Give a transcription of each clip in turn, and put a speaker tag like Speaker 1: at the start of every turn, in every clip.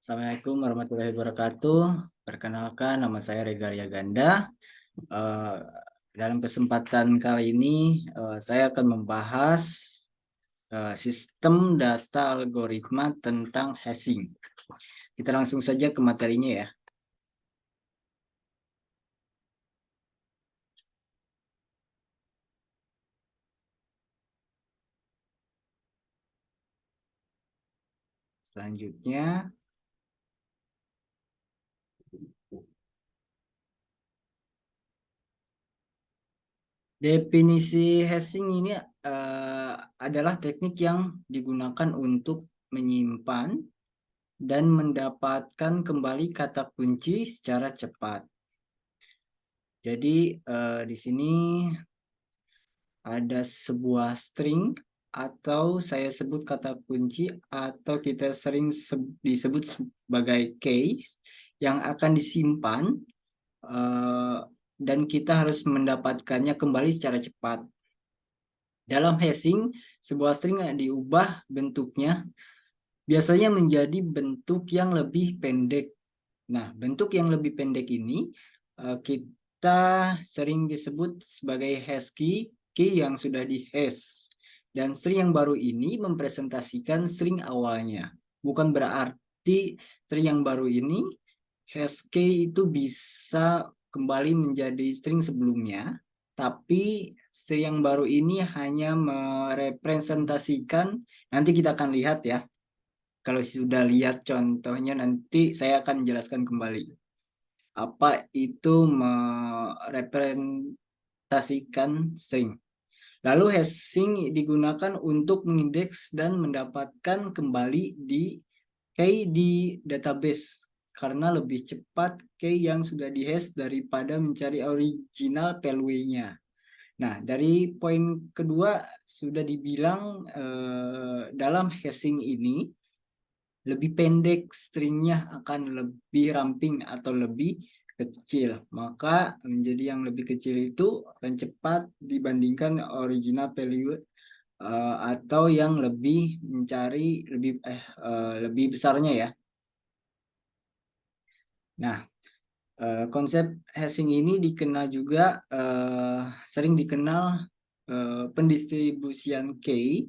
Speaker 1: Assalamualaikum warahmatullahi wabarakatuh. Perkenalkan, nama saya Rega Arya Ganda. Eh, Dalam kesempatan kali ini, saya akan membahas sistem data algoritma tentang hashing. Kita langsung saja ke materinya ya. Selanjutnya, definisi hashing ini adalah teknik yang digunakan untuk menyimpan dan mendapatkan kembali kata kunci secara cepat. Jadi di sini ada sebuah string atau saya sebut kata kunci atau kita sering disebut sebagai case yang akan disimpan eh, dan kita harus mendapatkannya kembali secara cepat. Dalam hashing, sebuah string diubah bentuknya biasanya menjadi bentuk yang lebih pendek. Nah, bentuk yang lebih pendek ini kita sering disebut sebagai hash key, key yang sudah di-hash. Dan string yang baru ini mempresentasikan string awalnya. Bukan berarti string yang baru ini, hash key itu bisa kembali menjadi string sebelumnya, tapi string yang baru ini hanya merepresentasikan, nanti kita akan lihat ya. Kalau sudah lihat contohnya nanti saya akan menjelaskan kembali apa itu merepresentasikan string. Lalu hashing digunakan untuk mengindeks dan mendapatkan kembali di key di database karena lebih cepat key yang sudah dihash daripada mencari original value-nya. Nah, dari poin kedua sudah dibilang dalam hashing ini lebih pendek, stringnya akan lebih ramping atau lebih kecil. Maka menjadi yang lebih kecil itu akan cepat dibandingkan original value atau yang lebih mencari lebih besarnya ya. Nah, konsep hashing ini dikenal juga sering dikenal pendistribusian key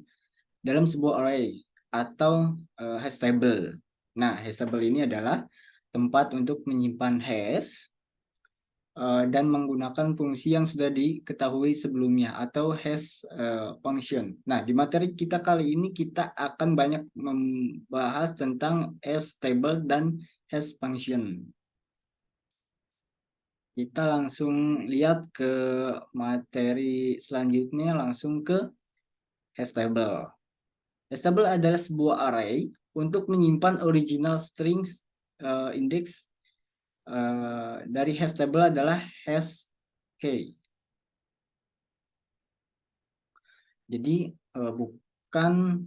Speaker 1: dalam sebuah array atau hash table. Nah, hash table ini adalah tempat untuk menyimpan hash dan menggunakan fungsi yang sudah diketahui sebelumnya atau hash function. Nah, di materi kita kali ini kita akan banyak membahas tentang hash table dan hash function. Kita langsung lihat ke materi selanjutnya, langsung ke hash table. Hash table adalah sebuah array untuk menyimpan original strings index dari hash table adalah hash key. Jadi bukan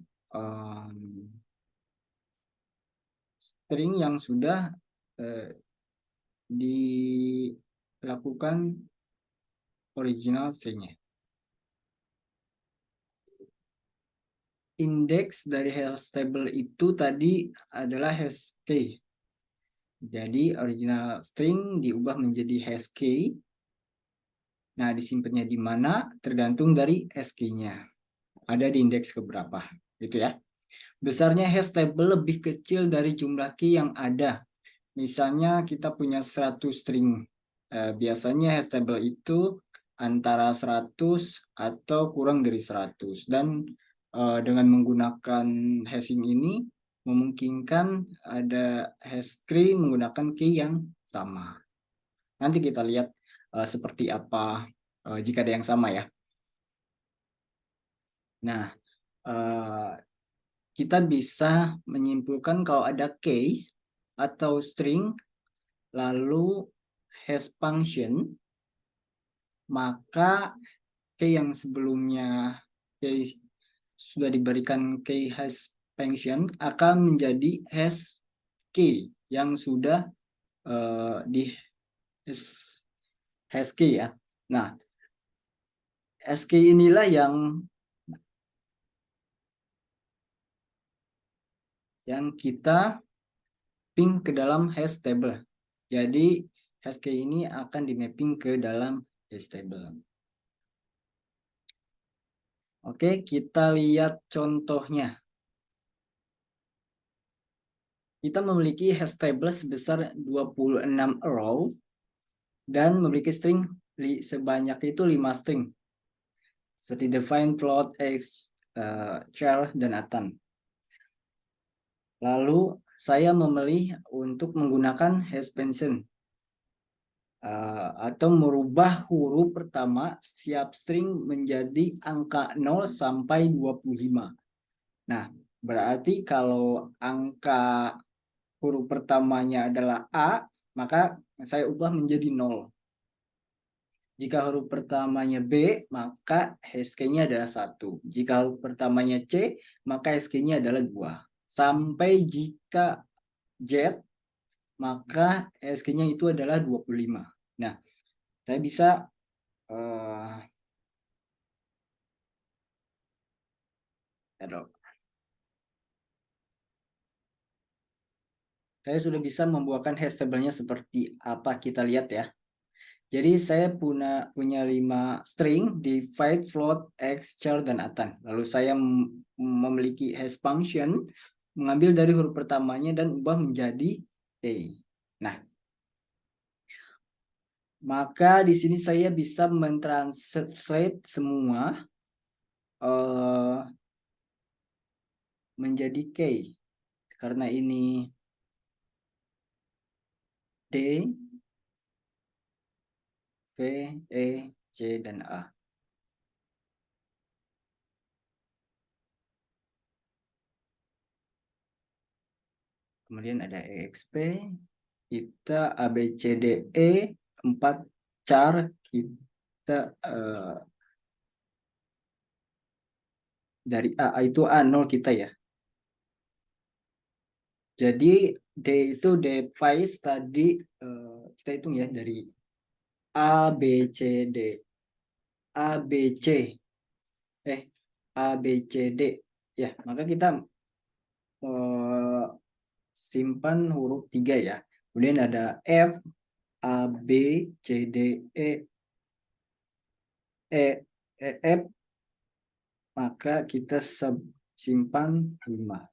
Speaker 1: string yang sudah dilakukan original stringnya. Indeks dari hash table itu tadi adalah hash key. Jadi original string diubah menjadi hash key. Nah, disimpannya di mana tergantung dari hash key-nya. Ada di indeks keberapa, gitu ya. Besarnya hash table lebih kecil dari jumlah key yang ada. Misalnya kita punya 100 string. Biasanya hash table itu antara 100 atau kurang dari 100. Dan dengan menggunakan hashing ini memungkinkan ada hash key menggunakan key yang sama. Nanti kita lihat seperti apa jika ada yang sama ya. Nah, kita bisa menyimpulkan kalau ada case atau string lalu hash function, maka key yang sebelumnya key sudah diberikan key hash function akan menjadi hash key yang sudah di hash key ya. Nah, hash key inilah yang kita mapping ke dalam hash table. Jadi hash key ini akan di mapping ke dalam hash table. Oke, kita lihat contohnya. Kita memiliki hash table sebesar 26 row dan memiliki string sebanyak itu 5 string. Seperti define, float, x, char, dan atan. Lalu saya memilih untuk menggunakan hash function atau merubah huruf pertama setiap string menjadi angka 0 sampai 25. Nah, berarti kalau angka huruf pertamanya adalah A, maka saya ubah menjadi 0. Jika huruf pertamanya B, maka HSK-nya adalah 1. Jika huruf pertamanya C, maka HSK-nya adalah 2. Sampai jika Z, maka HSK-nya itu adalah 25. Nah, saya bisa saya sudah bisa membuatkan hash table-nya seperti apa, kita lihat ya. Jadi saya punya 5 string, divide, float, x, char, dan atan. Lalu saya memiliki hash function, mengambil dari huruf pertamanya dan ubah menjadi a. Nah, maka di sini saya bisa mentranslate semua menjadi k. Karena ini D, V, E, C, dan A. Kemudian ada EXP, kita ABCDE, 4 char, kita dari A itu A0 kita ya. Jadi D itu device tadi kita hitung ya dari A, B, C, D. A, B, C. A, B, C, D. Ya, maka kita simpan huruf 3 ya. Kemudian ada F, A, B, C, D, E, F, maka kita simpan 5.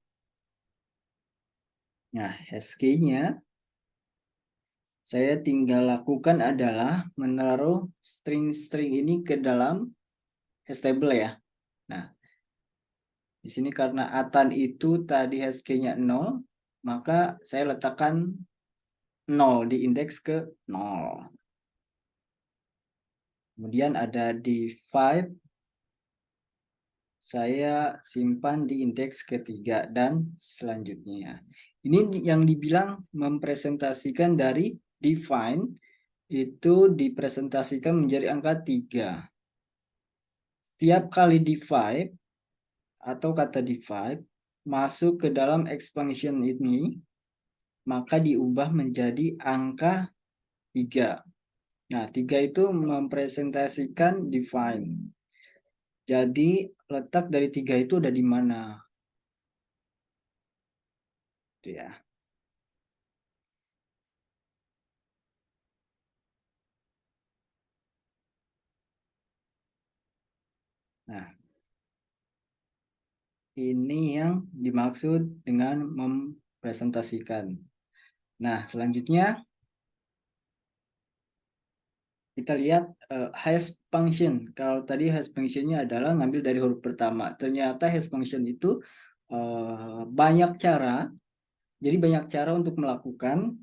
Speaker 1: Nah, hash-key-nya saya tinggal lakukan adalah menaruh string-string ini ke dalam hash table ya. Nah, di sini karena atan itu tadi hash-key-nya 0, maka saya letakkan 0 di indeks ke 0. Kemudian ada divide, saya simpan di indeks ketiga dan selanjutnya. Ini yang dibilang mempresentasikan dari define itu dipresentasikan menjadi angka 3. Setiap kali divide atau kata divide masuk ke dalam expansion ini, maka diubah menjadi angka 3. Nah, 3 itu mempresentasikan define. Jadi letak dari 3 itu ada di mana? Itu ya. Nah, ini yang dimaksud dengan mempresentasikan. Nah, selanjutnya kita lihat hash function. Kalau tadi hash functionnya adalah ngambil dari huruf pertama. Ternyata hash function itu banyak cara. Jadi banyak cara untuk melakukan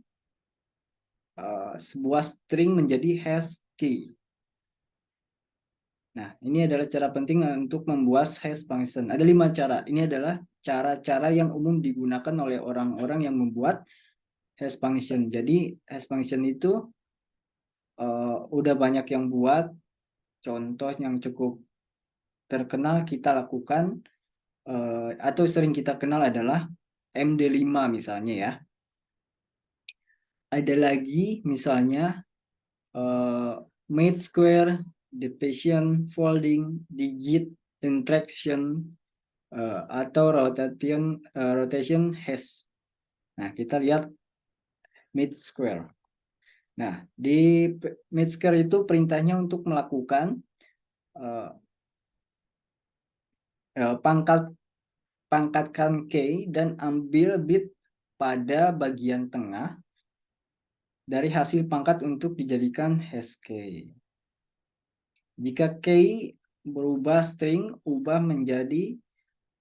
Speaker 1: sebuah string menjadi hash key. Nah, ini adalah cara penting untuk membuat hash function. Ada 5 cara. Ini adalah cara-cara yang umum digunakan oleh orang-orang yang membuat hash function. Jadi hash function itu udah banyak yang buat. Contoh yang cukup terkenal kita lakukan atau sering kita kenal adalah MD5 misalnya ya. Ada lagi misalnya made square, division, folding, digit, interaction, atau rotation hash. Nah, kita lihat mid square. Nah, di mid square itu perintahnya untuk melakukan uh, pangkatkan K dan ambil bit pada bagian tengah dari hasil pangkat untuk dijadikan hash K. Jika K berubah string, ubah menjadi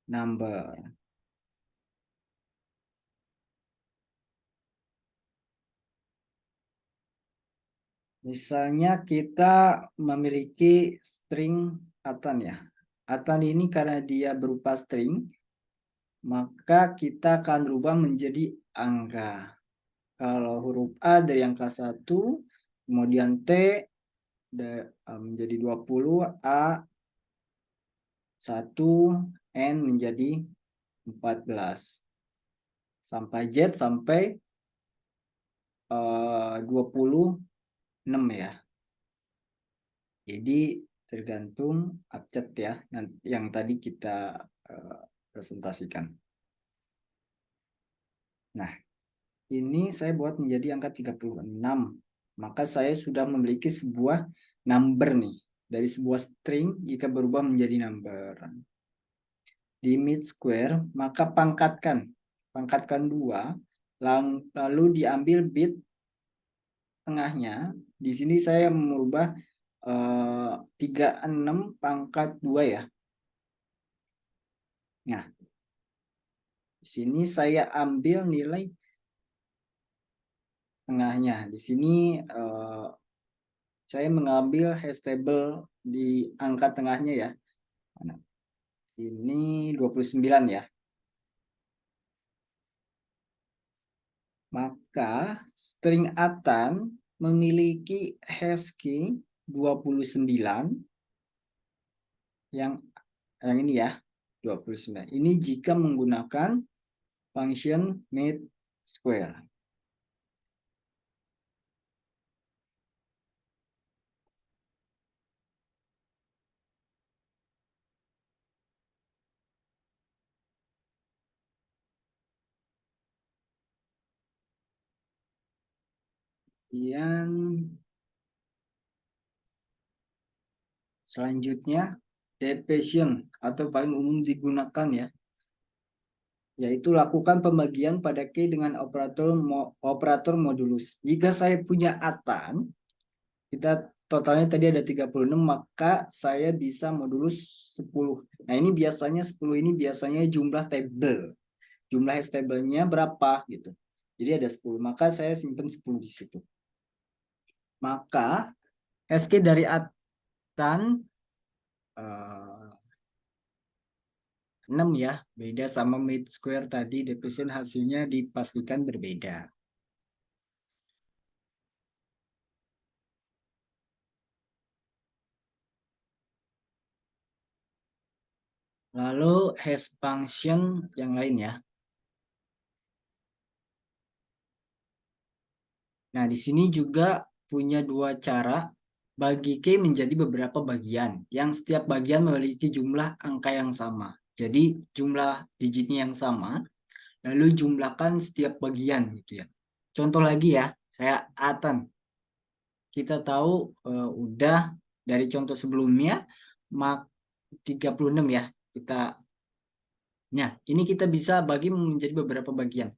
Speaker 1: number. Misalnya kita memiliki string atan ya. Atan ini karena dia berupa string, maka kita akan rubah menjadi angka. Kalau huruf A dari angka 1, kemudian T menjadi 20, A 1, N menjadi 14. Sampai Z sampai 26 ya. Jadi tergantung abjad ya yang tadi kita presentasikan. Nah, ini saya buat menjadi angka 36. Maka saya sudah memiliki sebuah number nih. Dari sebuah string jika berubah menjadi number. Di mid square, maka pangkatkan 2, lalu diambil bit tengahnya. Di sini saya merubah 36 pangkat 2 ya. Nah, di sini saya ambil nilai tengahnya. Di sini saya mengambil hash table di angka tengahnya ya. Nah, ini 29 ya. Maka string atan memiliki hash key 29 yang ini ya, 29. Ini jika menggunakan function mid square. Kemudian selanjutnya division atau paling umum digunakan ya, yaitu lakukan pembagian pada key dengan operator modulus. Jika saya punya atan, kita totalnya tadi ada 36, maka saya bisa modulus 10. Nah, ini biasanya 10 ini biasanya jumlah table. Jumlah hash table-nya berapa gitu. Jadi ada 10, maka saya simpan 10 di situ. Maka hash key dari atan 6 ya, beda sama mid square tadi, division hasilnya dipastikan berbeda. Lalu hash function yang lain ya. Nah, di sini juga punya dua cara bagi key menjadi beberapa bagian, yang setiap bagian memiliki jumlah angka yang sama. Jadi jumlah digitnya yang sama, lalu jumlahkan setiap bagian gitu ya. Contoh lagi ya, saya atan. Kita tahu udah dari contoh sebelumnya mak 36 ya. Ini kita bisa bagi menjadi beberapa bagian.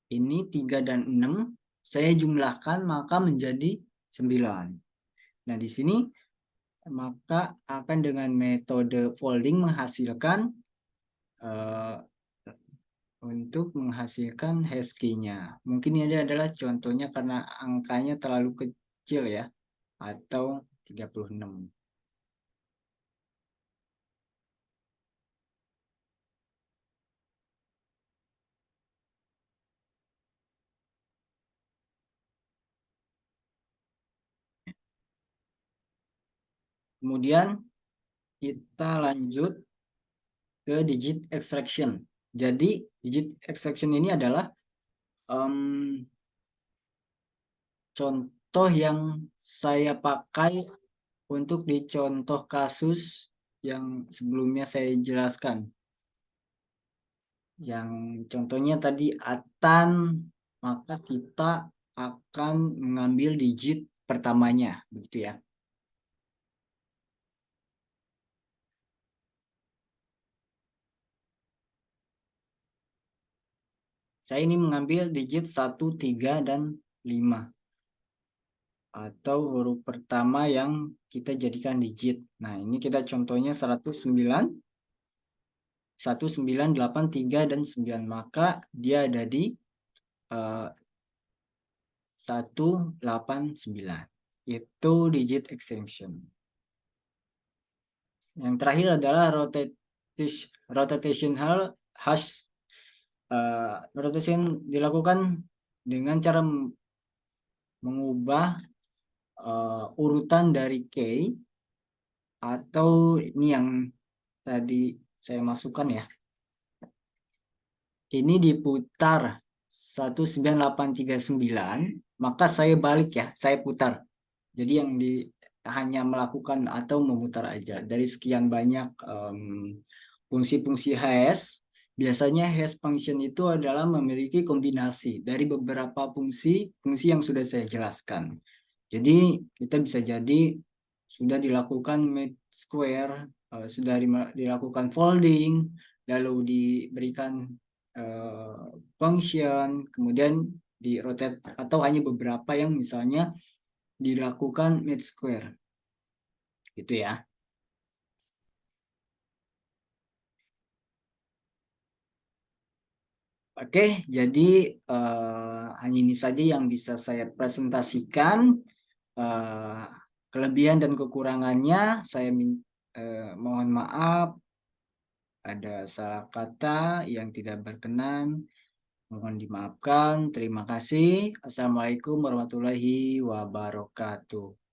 Speaker 1: Ini 3 dan 6 saya jumlahkan maka menjadi 9. Nah, di sini maka akan dengan metode folding menghasilkan untuk menghasilkan hash key-nya. Mungkin ini adalah contohnya karena angkanya terlalu kecil ya, atau 36. Kemudian kita lanjut ke digit extraction. Jadi digit extraction ini adalah contoh yang saya pakai untuk di contoh kasus yang sebelumnya saya jelaskan. Yang contohnya tadi atan, maka kita akan mengambil digit pertamanya, begitu ya. Saya ini mengambil digit 1, 3, dan 5. Atau huruf pertama yang kita jadikan digit. Nah, ini kita contohnya 109, 1983, dan 9. Maka dia ada di 189. Itu digit extension. Yang terakhir adalah rotational hash. Rotation dilakukan dengan cara mengubah urutan dari key, atau ini yang tadi saya masukkan ya. Ini diputar 19839, maka saya balik ya, saya putar. Jadi yang hanya melakukan atau memutar aja dari sekian banyak fungsi-fungsi hash. Biasanya hash function itu adalah memiliki kombinasi dari beberapa fungsi yang sudah saya jelaskan. Jadi kita bisa jadi sudah dilakukan mid square, sudah dilakukan folding, lalu diberikan function, kemudian di rotate, atau hanya beberapa yang misalnya dilakukan mid square, gitu ya. Oke, jadi hanya ini saja yang bisa saya presentasikan. Eh, Kelebihan dan kekurangannya saya mohon maaf, ada salah kata yang tidak berkenan, mohon dimaafkan. Terima kasih. Assalamualaikum warahmatullahi wabarakatuh.